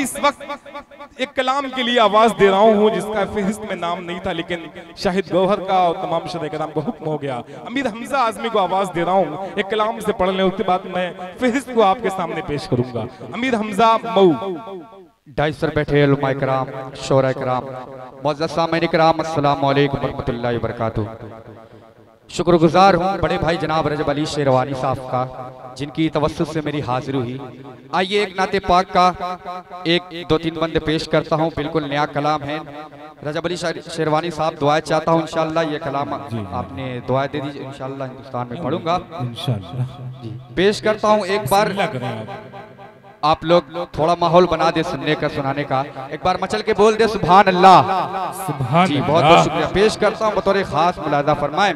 इस वक्त एक कलाम के लिए आवाज दे रहा हूँ जिसका फहरिस्त में नाम नहीं था, लेकिन शाहिद गौहर का और तमाम शुरा कराम को हुक्म हो गया। अमीर हमजा आजमी को आवाज दे रहा हूँ, एक कलाम से पढ़ने, उसके बाद मैं फहरिस्त को आपके सामने पेश करूंगा। अमीर हमजा मऊ। डाइस पर बैठे उलमा इकराम, शोरा इकराम, मुअज़्ज़ज़ सामीन इकराम, अस्सलामु अलैकुम वरहमतुल्लाहि वबरकातुहू। शुक्रगुजार हूँ बड़े भाई जनाब रजब अली शेरवानी साहब का, जिनकी तवस्सुत से मेरी हाजिरी हुई। आइए एक नाते पाक का एक दो तीन बंद पेश करता हूँ। बिल्कुल नया कलाम है। रजब अली शेरवानी साहब दुआएं चाहता हूँ, इंशाअल्लाह ये कलाम आपने दुआएं दे दीजिए, इंशाअल्लाह हिंदुस्तान में पढ़ूंगा। पेश करता हूँ। एक बार आप लोग थोड़ा माहौल बना दे सुनने का, सुनाने का। एक बार मचल के बोल दे सुभान अल्लाह। सुभान जी, बहुत बहुत शुक्रिया। पेश करता हूँ, बतौर खास मुलाजा फरमाएं।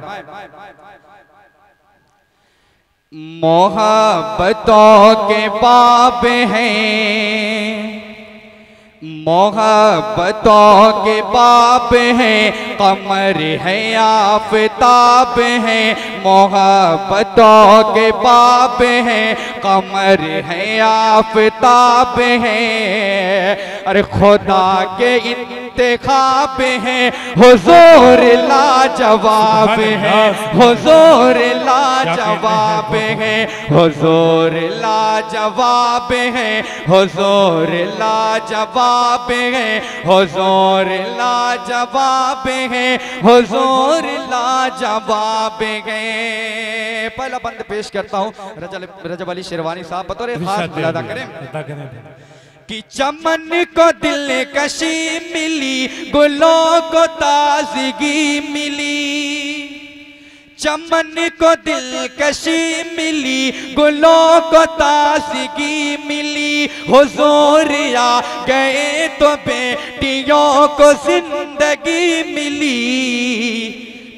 मोहब्बतों के बाब हैं, मोहब्बतों के बाब हैं, कमर है आफताब है। मोहब्बतों के बाब हैं, कमर है आफताब है। अरे खुदा के इंतखाब है, हुजूर लाजवाब है, हुजूर लाजवाब है, हुजूर लाजवाब है, हुजूर लाजवाब है, हुजूर लाजवाब है, हुजूर लाजवाब है। पहला बंद पेश करता हूँ, रजब अली शेरवानी साहब बतौर खास मुलाजा करें। कि चमन को दिल कशी मिली, गुलों को ताजगी मिली। चमन को दिल कशी मिली, गुलों को ताजगी मिली। हुजूर आ गए तो बेटियों को जिंदगी मिली।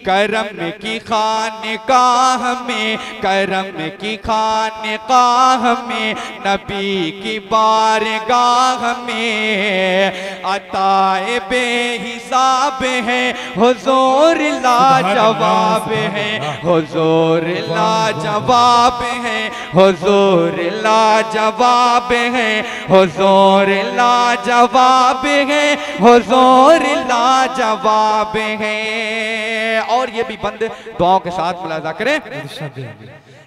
करम की खानकाह में, करम की खानकाह में, नबी की बारगाह में अताए बेहिसाब है। हुजूर लाजवाब है, हुजूर लाजवाब है, हुजूर लाजवाब है, हुजूर लाजवाब है, हुजूर लाजवाब है। और ये भी बंद दुआओं के साथ मुलाजा करें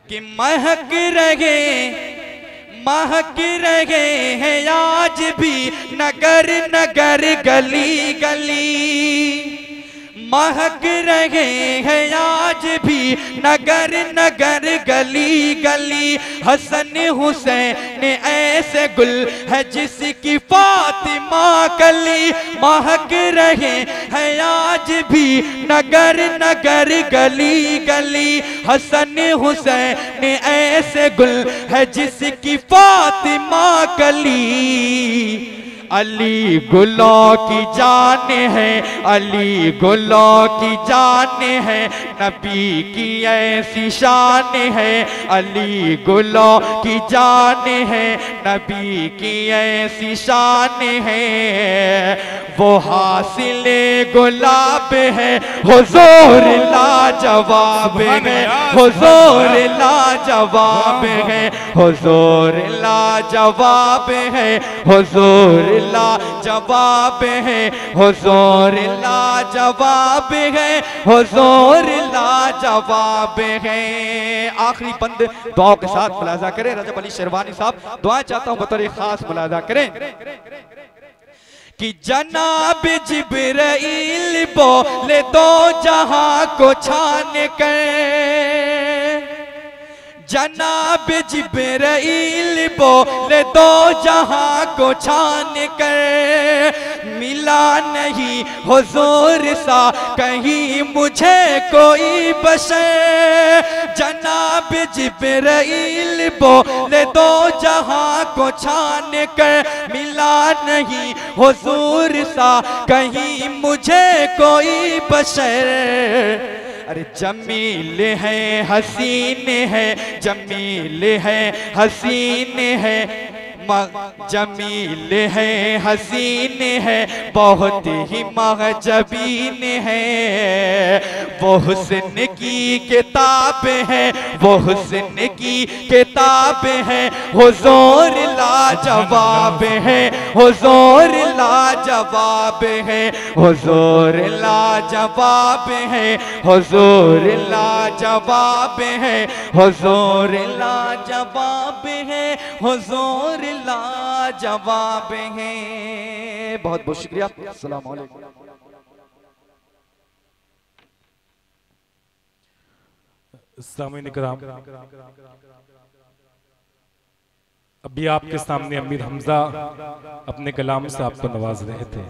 कि महक रहे हैं आज भी नगर नगर गली गली। महक रहे हैं आज भी नगर नगर गली गली। हसन हुसैन ऐसे गुल है जिसकी फातिमा कली। महक रहे हैं आज भी नगर नगर गली गली। हसन हुसैन ऐसे गुल है जिसकी फातिमा कली। अली गुलों की जान है, अली गुलों की जान है, नबी की ऐसी शान है। अली गुलों की जान है, नबी की ऐसी शान है। वो हासिले गुलाब है, हुजूर लाजवाब है, हुजूर लाजवाब है, हुजूर लाजवाब है, हुजूर लाजवाब है, हुजूर लाजवाब है, हुजूर लाजवाब है। आखिरी बंद दुआओं के साथ मुलाजा करें। रजब अली शेरवानी साहब दुआ चाहता हूं, बतौर खास मुलाजा करें कि जनाब जिब्राइल बोले तो जहां को छान कर। जनाब जिब्राइल बोले तो जहां को छान कर। मिला नहीं हुजूर सा कहीं मुझे कोई बशर। जनाब जिब्राइल बोले तो जहां को छान कर। मिला नहीं हुजूर सा कहीं मुझे कोई बशर। अरे जमील है हसीन है, जमील है हसीन है, जमील है हसीन है, बहुत ही महजबीन है। वो हुस्न की किताब है, वो हुस्न की किताब है, हुजूर लाजवाब है, हुजूर लाजवाब है, हुजूर लाजवाब है, हुजूर लाजवाब है, हुजूर लाजवाब है, हुजूर लाजवाब है। बहुत बहुत शुक्रिया। अस्सलाम वालेकुम। सामीन इकराम, अभी आपके सामने अमीर हमजा अपने कलाम से आपको नवाज रहे थे।